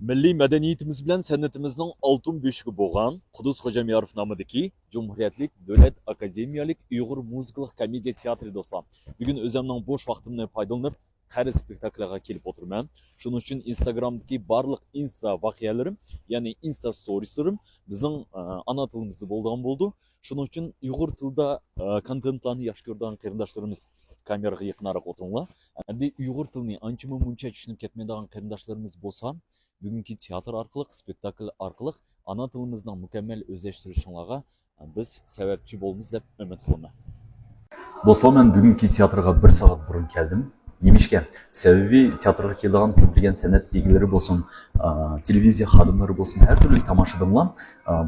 Milliy madaniyatimiz bilan san'atimizning oltin beshigi bo'lgan Qudus Xo'jamayarov nomidagi Cumhuriyetlik Davlat Akademiyalik Uyg'ur muzikалық komediya teatri do'stlar. Bugun o'zimning bo'sh vaqtimni foydalanib, qari spektaklga kelib o'tirman. Shuning uchun Instagramdagi barliq Insta voqealarim, ya'ni Insta storieslarim bizning ana tilimizda bo'ldi. Shuning uchun Uyg'ur tilida kontentlarni yaxshi ko'rgan qarindoshlarimiz kameraga yaqinroq o'tiringlar. Endi Uyg'ur tilini ancha-muncha tushunib ketmaydigan qarindoshlarimiz bo'lsa, bugungi teatr orqali, spektakl orqali ana tilimizning mukammal o'zlashtirishinglarga biz sababchi bo'lamiz deb umid qilaman. Do'stlar, men bugungi teatrga 1 soat burun keldim. Demişken, sebebi teatrga keladigan ko'plagan san'at egalari bo'lsin, televiziya xodimlari bo'lsin, har turli tomoshabinlar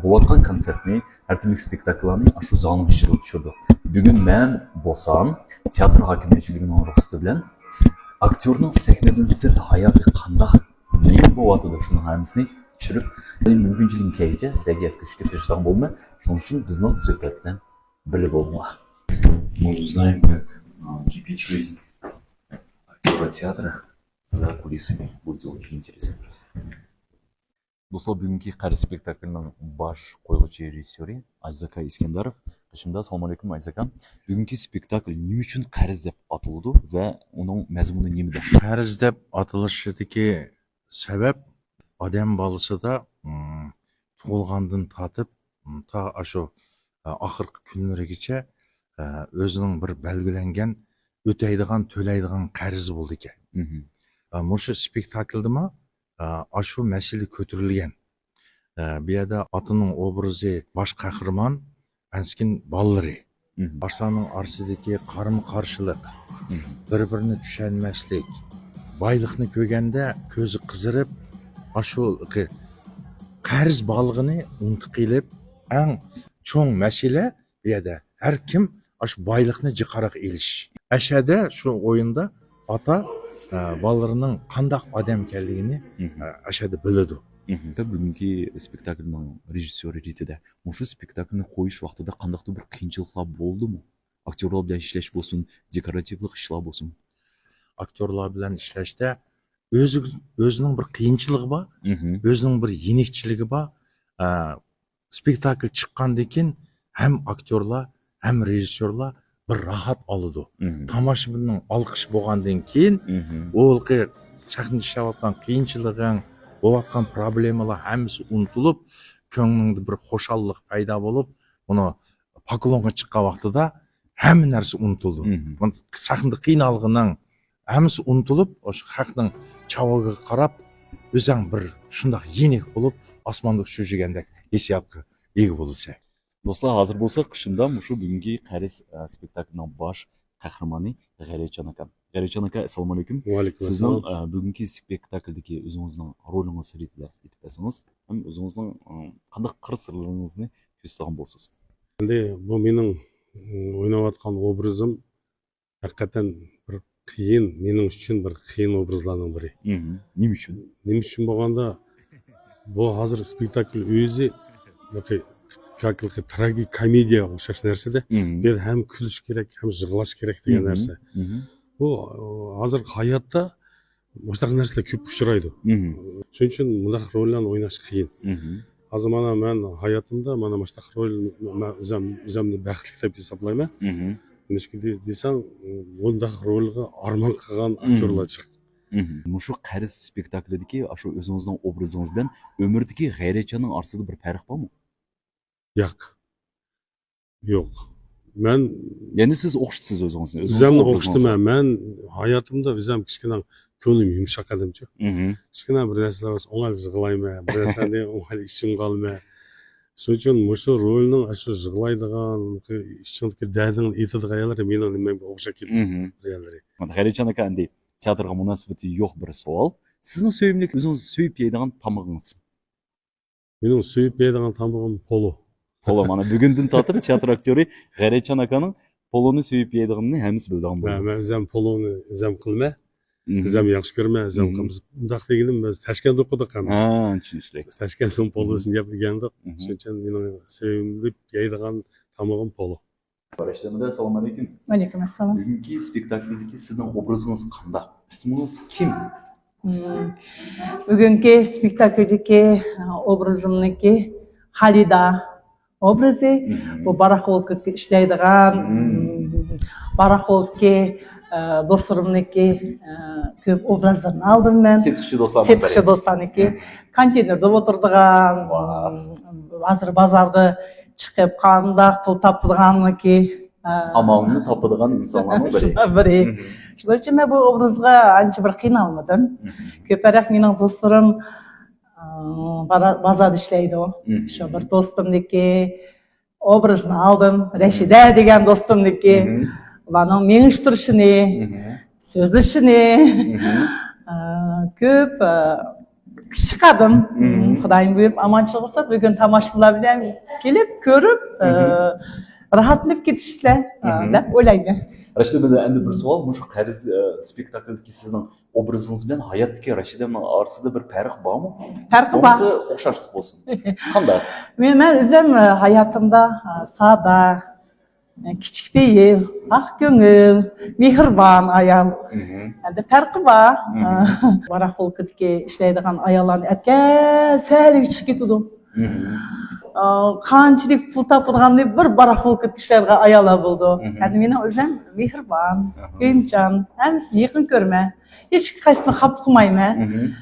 bo'layotgan konsertni, har turli spektakllarni shu zalning ichida tushirdi. Bugun men bo'lsam, teatr hokimiyatchiligining ruxsati bilan aktyorning sahnadan sirt hayoti qanday nima bo'layotdi shuni hammasini tushirib, mumkinchilik keyicha sizlarga yetkazishga tirishgan bo'lma. Shuning uchun bizning suhbatdan bilib olinglar. Мы узнаем, как кипит жизнь актера театра за кулисами. Будет очень интересно. Do'stlar, bugungi qari spektaklning bosh qo'yuvchi rejissyori Azaka Iskandarov. Qishimda assalomu alaykum Azaka. Bugungi spektakl nima uchun qarz deb ataldi va uning mazmuni nimada? Qarz deb atilishidagi sabab odam bolasida tug'ilgandan tortib ta shu oxirgi kunlarigacha o'zining bir belgilangan o'taydigan, to'laydigan qarzi bo'ldi ekan. Mushu spektakldimi shu masala ko'tarilgan. Bu yerda otaning obrazi bosh qahramon, anskin bolalari. Boshlarning orasidagi qarama-qarshilik, bir-birini tushunmaslik, boylikni ko'rganda ko'zi qizirib, shu qarz borlig'ini unutib qilib, eng cho'ng masala bu yerda har kim shu boylikni jiqaroq elish. Ashada shu o'yinda ota bolalarining qanday odam ekanligini ashada biladi. Bugungi spektaklning rejissyori ritida shu spektaklni qo'yish vaqtida qandaydir bir qiyinchiliklar bo'ldimi? Aktyorlar bilan ishlash bo'lsin, dekorativlik ishlar bo'lsin. Aktyorlar bilan ishlashda o'zining bir qiyinchiligi bor, o'zining bir yenikchiligi bor. Spektakl chiqqandan keyin ham aktyorlar, ham rejissyorlar bir rahat oladi. Tomoshabinning olqish bo'lgandan keyin o'lqi sahnada ishlayotgan qiyinchiliging, bo'layotgan problemalar hammasi unutilib, ko'nglingda bir xushallik paydo bo'lib, uni poklonga chiqqan vaqtida hamma narsa unutildi. Sahnada qiynalganning hammasi unutilib, o'sha xalqning chavogiga qarab, o'zing bir shunday yenik bo'lib, osmonda uchib yurgandek hissiyotga ega bo'lsa. Do'stlar, hozir bo'lsa qishimda shu bugungi qariz spektaklining bosh qahramoni G'ayratjon aka. G'ayratjon aka, assalomu alaykum. Va alaykum Sizning assalom. bugungi spektakldagi o'zingizning rolingiz ritida aytib bersangiz, ham o'zingizning qanday qir sirlaringizni ko'rsatgan bo'lsiz. Endi bu mening o'ynayotgan obrazim haqiqatan bir qiyin, mening uchun bir qiyin obrazlarning biri. Nima uchun? Nima uchun bo'lganda bu hozir spektakl o'zi tragik komediyaga o'xshash narsada. Bu yerda ham kulish kerak, ham yig'lash kerak degan narsa. Bu hozir hayotda boshqa narsalar ko'p uchraydi. Shuning uchun bunday rollarni o'ynash qiyin. Hozir mana men hayotimda mana boshqa rol o'zimni baxtli deb hisoblayman. Nechki desam, bunday rolga armon qilgan aktyorlar chiqdi. Shu qariz spektaklidagi shu o'zingizning obrazingiz bilan umrdagi G'ayratjonning orasida bir farq bormi? Yo'q. Men Ya'ni siz o'xshatasiz o'zingizni. o'zimni o'xshataman. Men hayotimda o'zim kichkina ko'nglim yumshoq edimchi. Kichkina bir narsalar bo'lsa o'ng'al yig'layman, bir narsalarni o'ng'al ishim qolmay. Shuning uchun shu rolning shu yig'laydigan, ichidagi dardini aytadigan ayollar mening nimamga o'xshab ketdi. G'ayratjon aka, endi teatrga munosabati yo'q bir savol. Sizning sevimli o'zingiz sevib yeydigan tamog'ingiz? Mening sevib yeydigan tamog'im polo. Polo, mana bugundan tortib teatr aktyori G'ayratjon akaning poloni sevib yeydiganini hammasi biladigan bo'ldi. Men o'zim poloni o'zim qilmay, o'zim yaxshi ko'rmay, o'zim qilamiz. Bunday deganim biz Toshkentda o'qidik ham. Tushunishli. Toshkentning polosini gapirgandik. Shuning uchun mening sevimli yeydigan tamog'im polo. Barashlamada assalomu alaykum. Va alaykum assalom. Bugungi spektakldagi sizning obrazingiz qanday? Ismingiz kim? Бүгінгі спектакльдегі образымныңки Халида образы, бұл барахолка ішлейдіған, барахолке достарымныки көп образдарын алдым мен. Сетікші достарыніки. Контейнерді отырдыған, азыр базарды шығып қандақ пұл тапыдығаныки. Амалını tapıdığan insanların biri. Бірі. Шұлай үшін мен бұл образға анчы бір қиналмадым. Көпірек менің достарым базады ішлейді о. Şu bir dostumdaki obrazını aldım. Reşide деген dostumdaki. Ulanın meniş turşunu, söz işini көп çıkadım. Kudayım buyurup amançılık olsa bugün tamaşalar gelip görüp rahatlayıp gitişler. Dep olaydı. Raşida bize endi bir sual, bu şu qariz spektakldeki sizin obrazınız bilen hayattaki Raşida'nın arasında bir fark var mı? Farkı var. Olsa oxşarlıq bolsun. Qanday? Ben özüm hayatımda sada, küçük beyim, ak gönül, mehriban ayal. Endi farkı var. Baraxolkadaki işleydiğen ayallarını etken səhəlik çıxıb getudu. Qançılık pul tapıdığandı bir baraxolkadaki işlerge ayalar buldu. Endi mening özüm mehriban, köyümcan, hemsini yakın görme. Hiç kaçtığını xap qılmayman.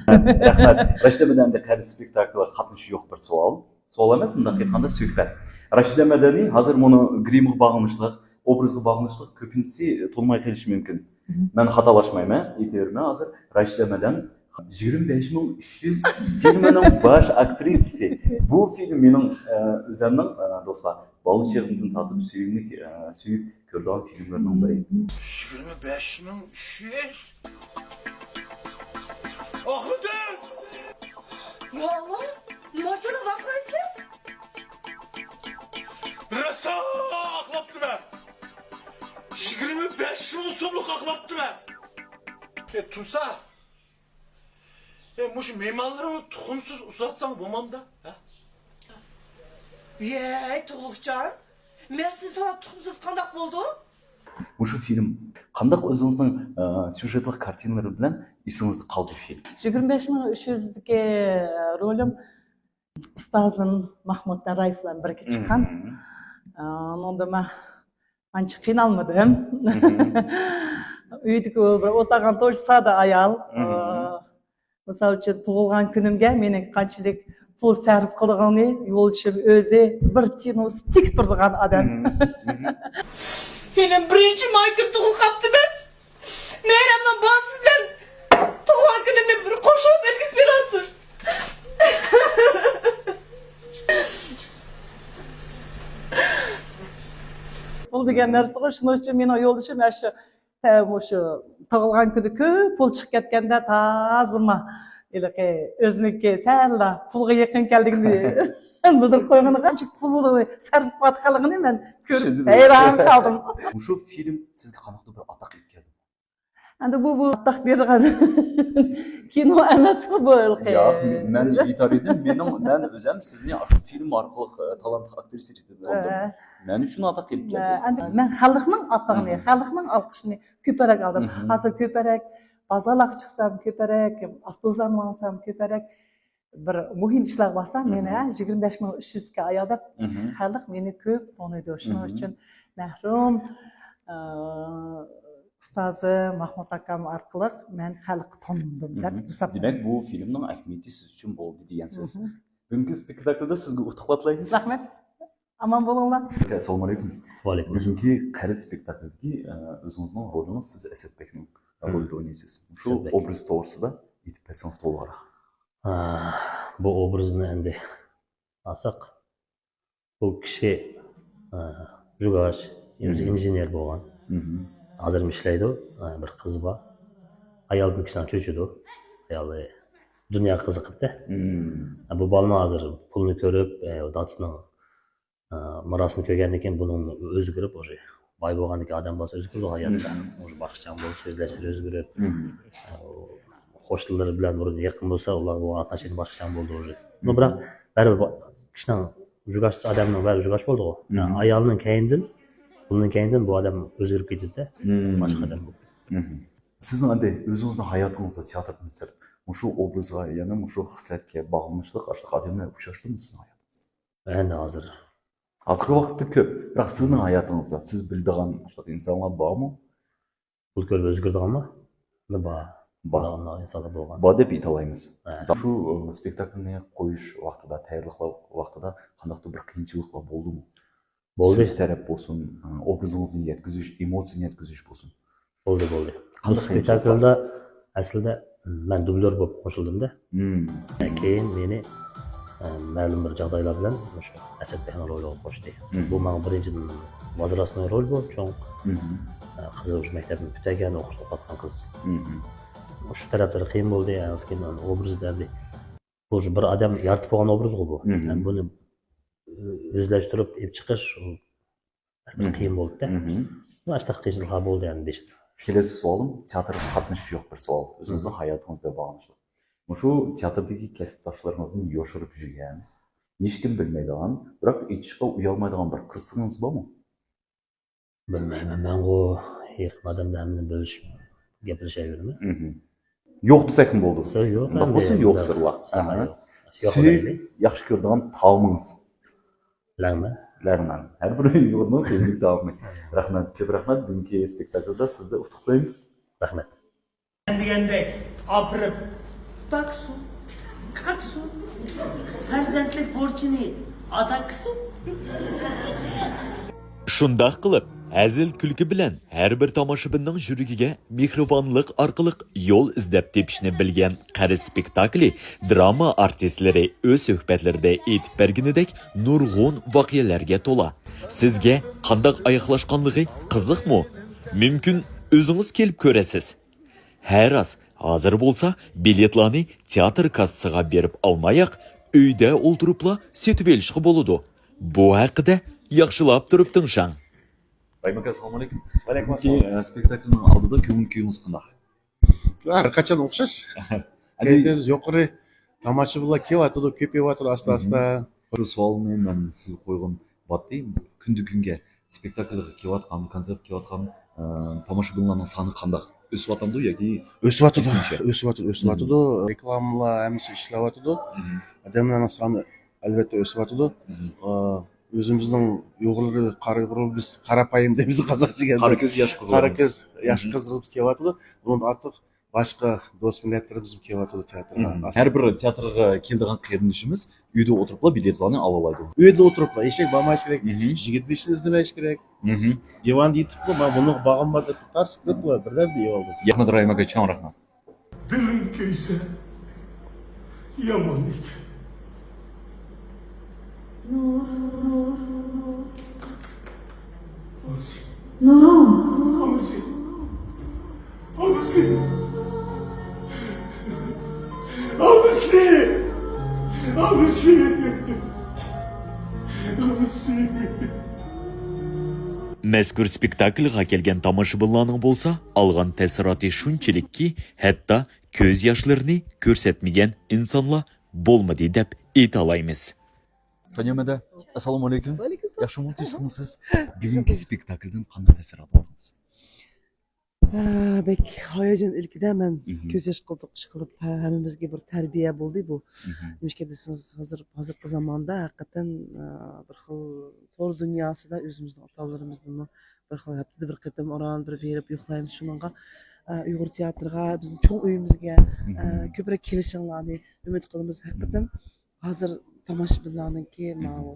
Rahmat. Raşida bilen de qariz spektaklga qatnaşı yo'q bir sual. Sual emas, undaq aytganda suhbat. Raşida Madani hozir buni grimga bag'ishlab, obrazga bag'ishlab ko'pincha to'lmay qelishi mumkin. Men xatolashmayman, aytaverman hozir Raşida Madani 25300 filmining bosh aktrisasi. Bu film mening o'zimning do'stlar, bola chog'imdan tatib suyib ko'rgan filmlardan biri. 25300? Ahlıdır! Ya Allah, nimaçını vaxraysız? Rasa aklaptı be! 25000 so'mlik aklaptı be! Tursa! Muş memallarını tuxumsuz uzatsan bo'lmam da? Yey, Tuğukcan, men siz sana tuxumsuz qandaq bo'ldi? Bu şu film qandaq o'zingizning syujetlik kartinalari bilan esingizda qoldi film. 25300'deki rolüm Ustazım Mahmut Narayev bilan birga chiqqan. Onda men ancha qiynalmadim. Uydagi bir o'tagan to'sh sada ayol. Misal uchun tug'ilgan kunimga meni qanchalik pul sarf qilganini yo'lchim o'zi bir tiynus tik turgan odam. Benim birinchi mayga tug'ilqapti men. Meramdan bolasi bilan tug'ilgan kunimni bir qo'shib belgis berasiz. Pul degan narsa shuning uchun meni yo'ldoshim shu tug'ilgan kuni ko'p pul chiqib ketganda tazima o'ziniki salla pulga yaqin keldigini bildirib qo'yganini qancha pulni sarf qilayotganligini men ko'rib hayron qoldim. Şu film sizga qanaqdir bir ataq kelib keldi. Endi bu ataq bergan kino emas-ku bu. Yo'q, men aytar edim, men o'zim sizni shu film orqali talantli aktrisa deb tanıdım. Men uchun ataq kelib keldi. Men xalqning atağını, xalqning olqishini ko'parak oldim. Hozir ko'parak bozorlarga chiqsam, ko'parak avtobusdan olsam, ko'parak bir muhim ishlar bo'lsa, meni 25300 ga ayolda xalq meni ko'p tanıydi. Shuning uchun mahrum ustozi Mahmud akam orqali men xalq tanıdım deb hisoblayman. Demak, bu filmning ahamiyati siz uchun bo'ldi degansiz. Bugungi spektaklda sizga utuqlatlaymiz. Rahmat. Aman bo'linglar. Assalomu alaykum. Va alaykum. Bugungi qariz spektakldagi o'zingizning rolingiz siz Asadbekning rolida o'ynaysiz. Shu obraz to'g'risida aytib bersangiz to'g'riroq. Bu obrazni endi alsak, bu kishi jugash, o'zi injener bo'lgan. Hozir ishlaydi, bir qiz bor. Ayolning kishidan cho'chidi. Ayoli dunyo qiziqibdi. Bu bolani hozir pulni ko'rib, dadasining mirosini ko'rgandan keyin buni o'zgarib, o'sha boy bo'lgandan keyin odam bo'lsa o'zgardi hayotda. O'sha baxtchan bo'lib, so'zlashlari o'zgarib, qo'shnilar bilan yaqin bo'lsa, ular bu atashini baxtchan bo'ldi o'sha. Biroq baribir kishining jugashsiz odamning baribir jugash bo'ldi-ku. Ayolning keyindan, bundan keyindan bu odam o'zgarib ketdi-da, boshqa odam bo'ldi. Sizin ande özünüzün hayatınızda teatrdan sırf şu obrazga yani şu hisletke bağlanmışlık aşık adamla uçuştu mu sizin hayatınızda? Endi hozir Hazırkı vakitte köp. Bırak sizin hayatınızda siz bildiğin aşık insanlar var mı? bu ko'p o'zgarganmi? Bor. Bor. Bor insonlar bo'lgan. Var deb aytalaymiz. Ha. Şu spektaklni qo'yish vaqtida, tayyorlıq vaqtida qandaqdir bir qiyinchiliklar bo'ldimi? Bo'ldi. Söz taraf bo'lsin, obrazingizni yetkazish, emotsiyani yetkazish bo'lsin. Bo'ldi. Bu Qanday spektaklda aslida men dublyor bo'lib qo'shildimda. Hmm. Keyin meni ma'lum bir joylar bilan o'sha Asadbekni rolga qo'shdi. Bu menga birinchidan возрастной rol bu, cho'ng qizi o'sha maktabni bitagan, o'qishni o'qiyotgan qiz. Shu taraflari qiyin bo'ldi, ozgina obrazda bu bir odam yaratib olgan obraz bu. Buni o'zlashtirib olib chiqish qiyin bo'ldi-da. Mana shunaqa qiyinchiliklar bo'ldi endi. Kelesi sualım teatrda qatnashish yo'q bir savol. O'zingizning hayotingizga bog'liq. Şu teatrdagi kasbdoshlaringizning yoshirib yurgan, hech kim bilmaydigan, biroq aytishga uyalmaydigan bir qismingiz bormi? Bilmayman, men bu yaqin bilan bo'lishib gapirishavermi? Yo'q desak ham bo'ldi. Yo'q. Undaq bo'lsa yo'q sirlar. Siz yaxshi ko'radigan taomingiz Lag'ma. Lag'man. Har bir yo'lni sevimli taomi. Rahmat, ko'p rahmat. Bugungi spektaklda sizni qutlaqlaymiz. Rahmat. Degandek opirib baksun, kaksun, farzandlik borchini ado qilsin. Shundoq qilib, hazil kulgi bilan har bir tomoshabinning yuragiga mehribonlik orqali yo'l izlab tepishni bilgan qari spektakli drama artistlari o'z suhbatlarida aytib berganidek nurg'un voqealarga to'la. Sizga qanday oyoqlashganligi qiziqmi? Mumkin o'zingiz kelib ko'rasiz. Har az hozir bo'lsa biletlarni teatr kassasiga berib olmayoq, uyda o'ltiribla setib olishga bo'ladi. Bu haqida yaxshilab turib tingshang. Baymaka, assalomu alaykum. Alaykum assalom. Spektaklning oldida ko'ngil-kuyingiz qanday? Har qachon o'xshash. Kayfimiz yuqori, tomoshabinlar kelyotadi, ko'payyotadi asta-asta. Bir savolni men sizga qo'ygan bo'tdi. Kunga spektaklga kelyotgan, konsert kelyotgan tomoshabinlarning soni qanday? O'syapti yoki O'syotadi, Kesincha. o'syotadi. Reklamalar hammasi ishlayotadi. Odamlarning soni albatta o'syotadi. O'zimizning yo'g'illar biz qarapayim deymiz qozog'chaga. Qarako'z yosh qizlar. Qarako'z yosh qizlar kelyotadi. Bundan ortiq boshqa do'st millatlarimiz kelyotadi teatrga. Har bir teatrga keladigan qarindishimiz uyda o'tiribla biletlarni olalaydi. Uyda o'tiriblar, eshak bo'lmayish kerak, yigit beshini izlamayish kerak. Divanda yetibdi, men buni bag'imma deb tars qiliblar, birdan deyib oldim. Ahmad Rahim aka, cho'ng rahmat. Dilim kuysa yomon ekan. Onisi. Mazkur spektaklga kelgan tomoshabinlarning bo'lsa, olgan ta'siroti shunchalikki, hatto ko'z yoshlarini ko'rsatmagan insonlar bo'lmadi deb ayta olamiz. Sanyamada, assalomu alaykum. Yaxshimi tinchlikmisiz? Bugungi spektakldan qanday ta'sirot oldingiz? Bek hayajon ilkida men ko'z yosh qilib ish qilib hammamizga bir tarbiya bo'ldi bu. Nima desangiz hozirgi zamonda haqiqatan bir xil to'r dunyosida o'zimizning otalarimizni bir xil haftada bir qatam oran bir berib yo'qlaymiz shunga Uyg'ur teatriga bizning cho'ng uyimizga ko'proq kelishinglarni umid qilamiz. Haqiqatan hozir tomoshabinlarningki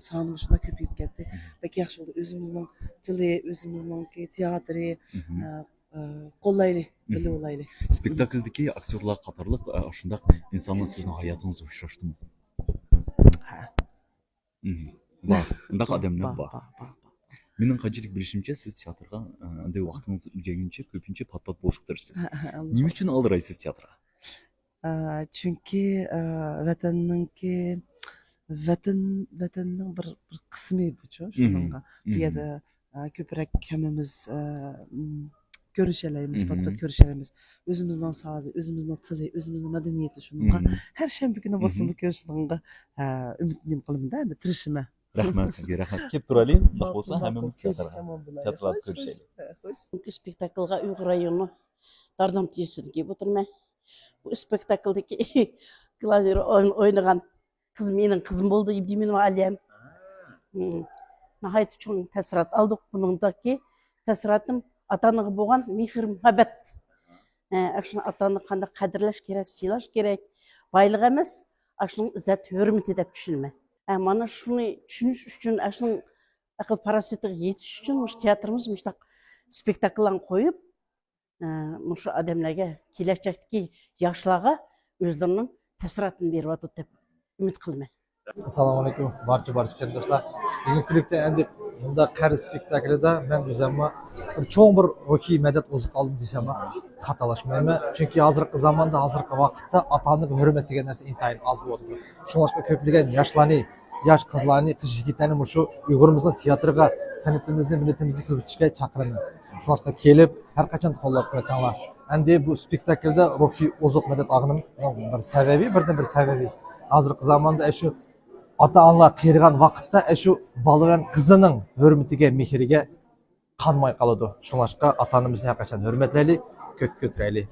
soni shunday ko'payib ketdi. Bek yaxshi bo'ldi o'zimizning tili, o'zimizning teatri qo'llayli, bilib olayli. Spektakldagi aktyorlar qatorliq shundoq insonlar sizning hayotingizga uchrashdimi? Ha. Bor, undaq odamlar bor. Mening qanchalik bilishimcha, siz teatrga anday vaqtingiz ulgayguncha ko'pincha pat-pat bo'lishga tirishsiz. Nima uchun oldiraysiz teatrga? Chunki vatanning bir qismi bu-chu, shunga. Bu yerda ko'proq hammamiz ko'rishalaymiz, pat-pat ko'rishalaymiz. O'zimizning so'zi, o'zimizning tili, o'zimizning madaniyati shunga. Har shanba kuni bo'lsin bu ko'rishingga umidnim qilaman-da, tirishima. Rahmat sizga, rahmat. Kelib turaylik. Undaq bo'lsa hammamiz teatrga ko'rishaylik. Bu spektaklga Uyg'ur rayoni Dardam tiyesini kiyip oturma. Bu spektakldeki gladiator oynagan kız menin kızım boldu, ibdi menin alem. Nahayet çoğun təsirat aldık bunundaki təsiratım atanığı boğan mehir muhabbet. Akşın atanı qanda qadrlash kerak, siylash kerak. Baylık emas, akşın izzat hürmeti dep düşünme. Mana şunu düşünüş üçün akşın akıl parasetiga yetiş üçün mush teatrimiz muştaq spektakllarni qo'yib, mush odamlarga kelajakdagi yoshlarga o'zlarining ta'siratini beryapti deb umid qilaman. Assalomu alaykum barcha qarindoshlar. Bugun klipda endi bunda qari spektaklida men o'zimni bir cho'ng bir ruhiy madad o'zi qoldim desam xatolashmayman. Chunki hozirgi zamonda, hozirgi vaqtda ota-onaga hurmat degan narsa intayin oz bo'ldi. Shunga ko'plagan yoshlarni, yosh qizlarni, qiz yigitlarni shu Uyg'urimizning teatriga, san'atimizni, millatimizni ko'rsatishga chaqiraman. Shunga kelib har qachon qo'llab qo'yinglar. Endi bu spektaklda ruhiy oziq madad og'nim bir sababi, birdan bir sababi. Hozirgi zamonda shu ota-onalar qiyirgan vaqtda shu bolaning qizining hurmatiga, mehriga qanmay qoladi. Shunga ota-onamizni har qachon hurmatlaylik, ko'k ko'taraylik.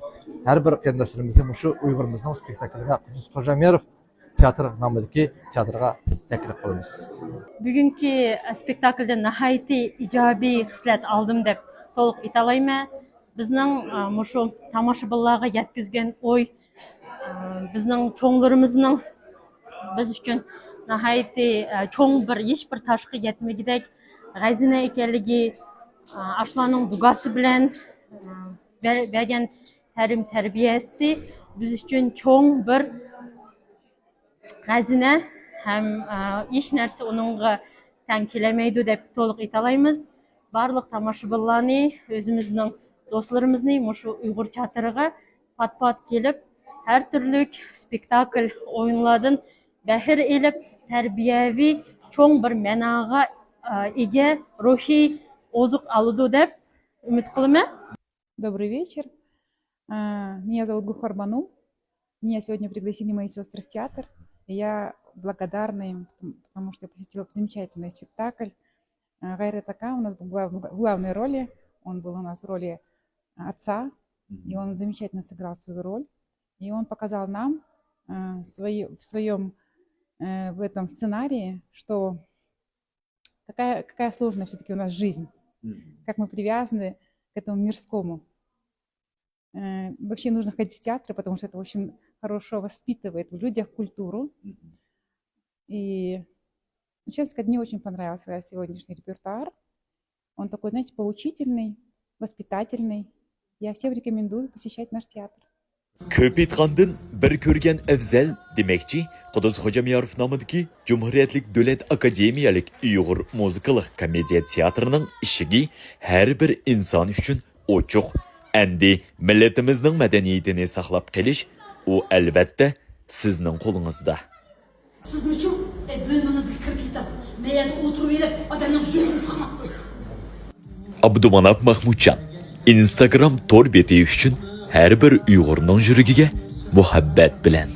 Har bir qarindoshlarimizni shu Uyg'urimizning spektakliga Qudus Xo'jamirov teatr nomidagi teatrga taklif qilamiz. Bugungi spektaklda nihoyatda ijobiy hislat oldim deb to'liq aytalayman. Bizning shu tomoshabinlarga yetkazgan o'y, bizning cho'nglarimizning biz uchun nihoyatda cho'ng bir hech bir tashqi yetmagidek g'azina ekanligi, ashlarning dugosi bilan bergan ta'lim tarbiyasi biz uchun cho'ng bir g'azina, ham hech narsa uningga teng kelamaydi deb to'liq aytalaymiz. Barliq tomoshabinlarni, o'zimizning do'stlarimizni shu Uyg'ur teatriga pat-pat kelib, har turli spektakl o'yinlardan bahir elib, tarbiyaviy cho'ng bir ma'noga ega ruhiy oziq oladi deb umid qilaman. Добрый вечер. Меня зовут Гухар Бану. Меня сегодня пригласили мои сестры в театр. Я благодарна им, потому что я посетила замечательный спектакль. Гайрат Ака у нас был в главной роли. Он был у нас в роли отца, и он замечательно сыграл свою роль. И он показал нам в этом сценарии, что какая сложная все-таки у нас жизнь, как мы привязаны к этому мирскому. Вообще нужно ходить в театр, потому что это очень хорошо воспитывает в людях культуру. И, честно сказать, мне очень понравился сегодняшний репертуар. Он такой, знаете, поучительный, воспитательный. Я всем рекомендую посещать наш театр. Ko'p aytgandan bir ko'rgan afzal demakchi, Qudus Xo'jamirov nomidagi Cumhuriyetlik Davlat Akademiyalik Uyg'ur muzikalik komediya teatrining ishigi har bir inson uchun ochiq. Endi millatimizning madaniyatini saqlab qolish u albatta sizning qo'lingizda. Sizin için bölmenizi kirib ketib, meyada o'tirib elib, odamning yuzini siqmasdi. Abdumanap Mahmudjan Instagram tor beti uchun har bir Uyg'urning yuragiga muhabbat bilan